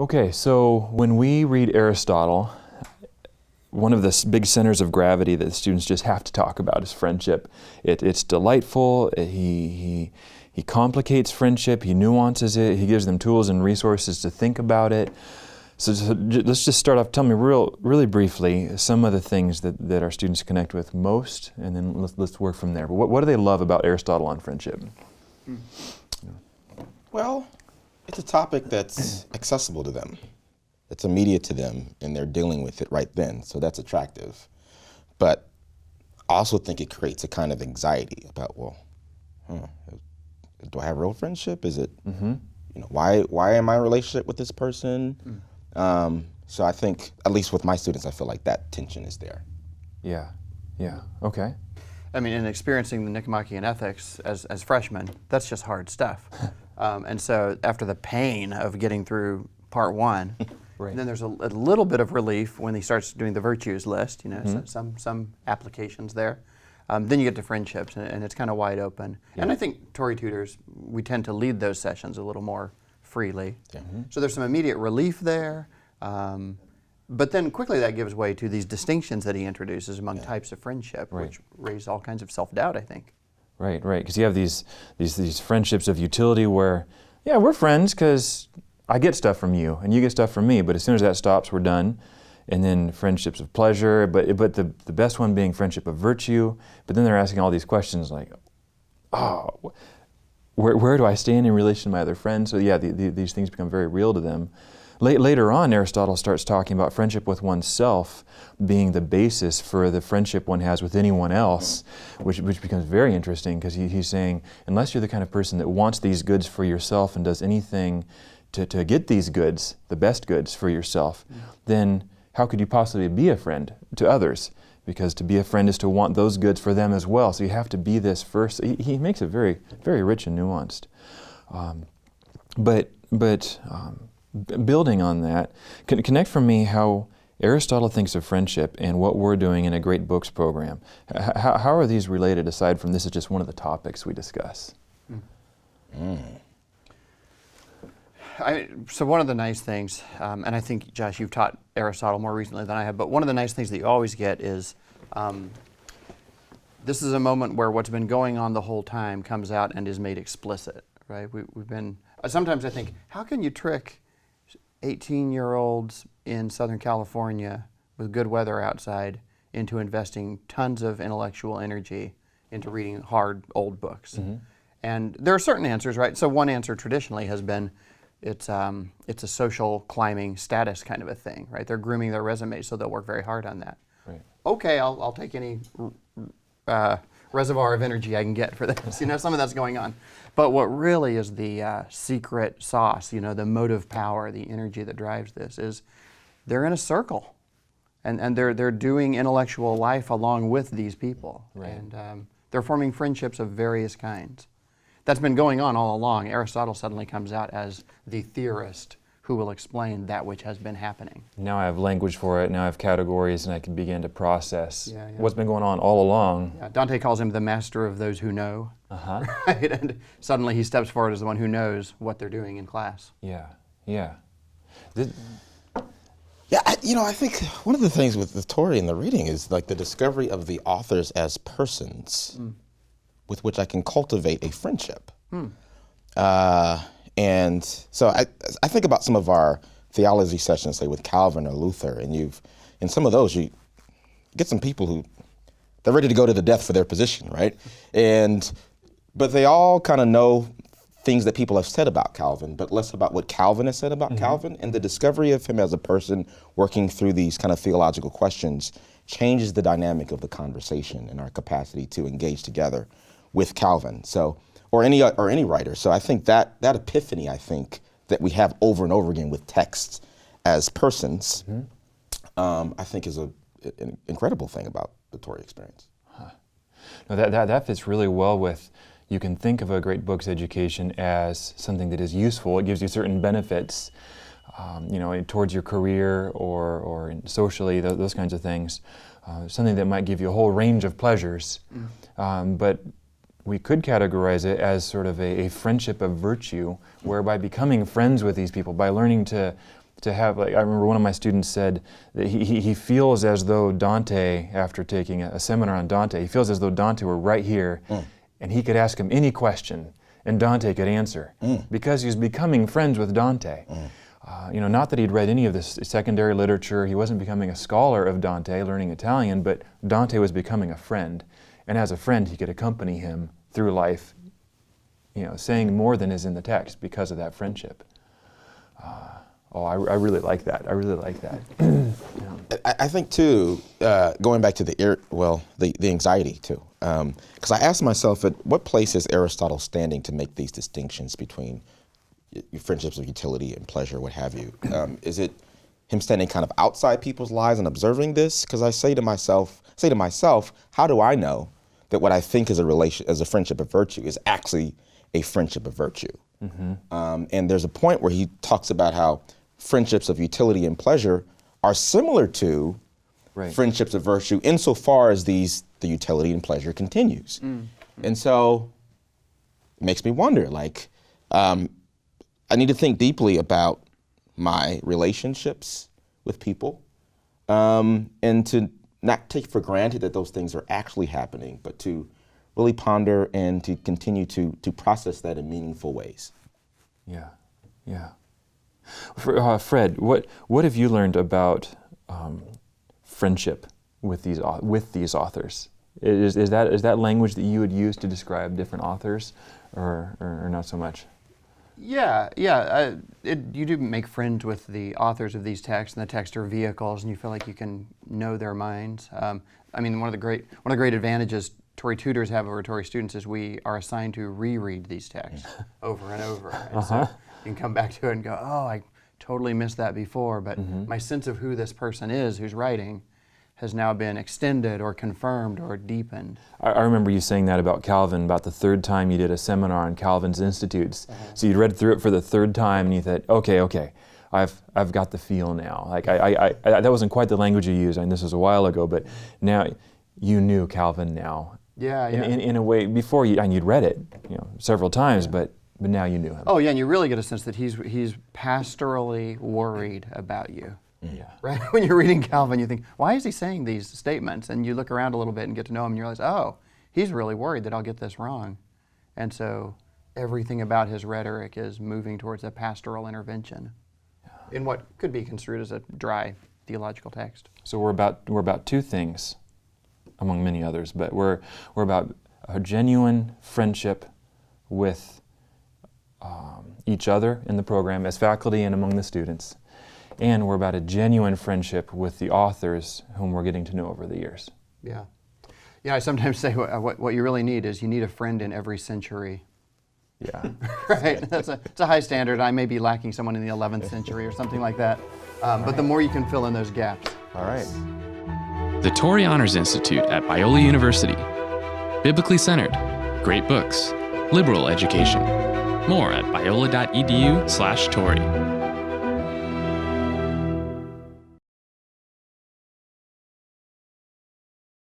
Okay, so when we read Aristotle, one of the big centers of gravity that students just have to talk about is friendship. It's delightful. He complicates friendship. He nuances it. He gives them tools and resources to think about it. So let's just start off. Tell me really briefly some of the things that our students connect with most, and then let's work from there. But what do they love about Aristotle on friendship? Well, it's a topic that's accessible to them. It's immediate to them, and they're dealing with it right then, so that's attractive. But I also think it creates a kind of anxiety about, do I have real friendship? Is it, why am I in a relationship with this person? So I think, at least with my students, I feel like that tension is there. Yeah, okay. I mean, in experiencing the Nicomachean Ethics as freshmen, that's just hard stuff. And so after the pain of getting through part one, right. Then there's a little bit of relief when he starts doing the virtues list, so some applications there. Then you get to friendships, and it's kind of wide open. Yeah. And I think Torrey tutors, we tend to lead those sessions a little more freely. Yeah. So there's some immediate relief there. But then quickly that gives way to these distinctions that he introduces among types of friendship, which raise all kinds of self-doubt, I think. Right, because you have these friendships of utility where, we're friends because I get stuff from you and you get stuff from me, but as soon as that stops, we're done. And then friendships of pleasure, but the best one being friendship of virtue. But then they're asking all these questions like, where do I stand in relation to my other friends? So these things become very real to them. Later on, Aristotle starts talking about friendship with oneself being the basis for the friendship one has with anyone else, which becomes very interesting because he's saying, unless you're the kind of person that wants these goods for yourself and does anything to get these goods, the best goods for yourself, then how could you possibly be a friend to others? Because to be a friend is to want those goods for them as well. So you have to be this first. He makes it very, very rich and nuanced. But building on that, connect for me how Aristotle thinks of friendship and what we're doing in a Great Books program. How are these related, aside from this is just one of the topics we discuss? So one of the nice things, and I think, Josh, you've taught Aristotle more recently than I have, but one of the nice things that you always get is this is a moment where what's been going on the whole time comes out and is made explicit, right? We've been, sometimes I think, how can you trick 18-year-olds in Southern California with good weather outside into investing tons of intellectual energy into reading hard old books? And there are certain answers, right? So one answer traditionally has been it's a social climbing status kind of a thing, right? They're grooming their resumes, so they'll work very hard on that. Right. Okay, I'll take any reservoir of energy I can get for this. Some of that's going on. But what really is the secret sauce, the motive power, the energy that drives this is they're in a circle. And they're doing intellectual life along with these people. Right. And they're forming friendships of various kinds. That's been going on all along. Aristotle suddenly comes out as the theorist who will explain that which has been happening. Now I have language for it, now I have categories, and I can begin to process what's been going on all along. Yeah, Dante calls him the master of those who know. Right? And suddenly he steps forward as the one who knows what they're doing in class. I think one of the things with the Torrey in the reading is like the discovery of the authors as persons with which I can cultivate a friendship. And so I think about some of our theology sessions, say with Calvin or Luther, and in some of those you get some people who they're ready to go to the death for their position, right? But they all kind of know things that people have said about Calvin, but less about what Calvin has said about Calvin. And the discovery of him as a person working through these kind of theological questions changes the dynamic of the conversation and our capacity to engage together with Calvin. So, or any writer. So I think that epiphany, I think, that we have over and over again with texts as persons, I think is an incredible thing about the Torrey experience. No, that fits really well with, you can think of a Great Books education as something that is useful. It gives you certain benefits, towards your career or socially, those kinds of things. Something that might give you a whole range of pleasures, but we could categorize it as sort of a friendship of virtue, where by becoming friends with these people, by learning to to have, like, I remember one of my students said that he feels as though Dante, after taking a seminar on Dante, he feels as though Dante were right here and he could ask him any question and Dante could answer because he was becoming friends with Dante. Not that he'd read any of this secondary literature, he wasn't becoming a scholar of Dante, learning Italian, but Dante was becoming a friend. And as a friend, he could accompany him through life, saying more than is in the text because of that friendship. I really like that. I really like that. I think too, going back to the anxiety too, because I asked myself, at what place is Aristotle standing to make these distinctions between friendships of utility and pleasure, what have you? Is it him standing kind of outside people's lives and observing this? Because I say to myself, how do I know that what I think is a friendship of virtue is actually a friendship of virtue? And there's a point where he talks about how friendships of utility and pleasure are similar to friendships of virtue insofar as the utility and pleasure continues. And so it makes me wonder, I need to think deeply about my relationships with people, and to not take for granted that those things are actually happening, but to really ponder and to continue to process that in meaningful ways. Yeah. Fred, what have you learned about friendship with these authors? Is that language that you would use to describe different authors, or not so much? Yeah. You do make friends with the authors of these texts, and the texts are vehicles, and you feel like you can know their minds. One of the great advantages Torrey tutors have over Torrey students is we are assigned to reread these texts over and over. And so you can come back to it and go, oh, I totally missed that before, but my sense of who this person is who's writing has now been extended or confirmed or deepened. I remember you saying that about Calvin, about the third time you did a seminar on Calvin's Institutes. So you'd read through it for the third time and you thought, okay, I've got the feel now. Like I that wasn't quite the language you used, and this was a while ago, but now you knew Calvin now. Yeah. In a way, before you'd read it, several times, but now you knew him. Oh yeah, and you really get a sense that he's pastorally worried about you. Yeah. Right? When you're reading Calvin, you think, why is he saying these statements? And you look around a little bit and get to know him, and you realize, oh, he's really worried that I'll get this wrong. And so everything about his rhetoric is moving towards a pastoral intervention in what could be construed as a dry theological text. So we're about two things, among many others, but we're about a genuine friendship with each other in the program as faculty and among the students. And we're about a genuine friendship with the authors whom we're getting to know over the years. Yeah. I sometimes say what you really need is you need a friend in every century. Yeah. Right? It's a high standard. I may be lacking someone in the 11th century or something like that. But the more you can fill in those gaps. All right. The Torrey Honors Institute at Biola University. Biblically centered, great books, liberal education. More at biola.edu/Torrey.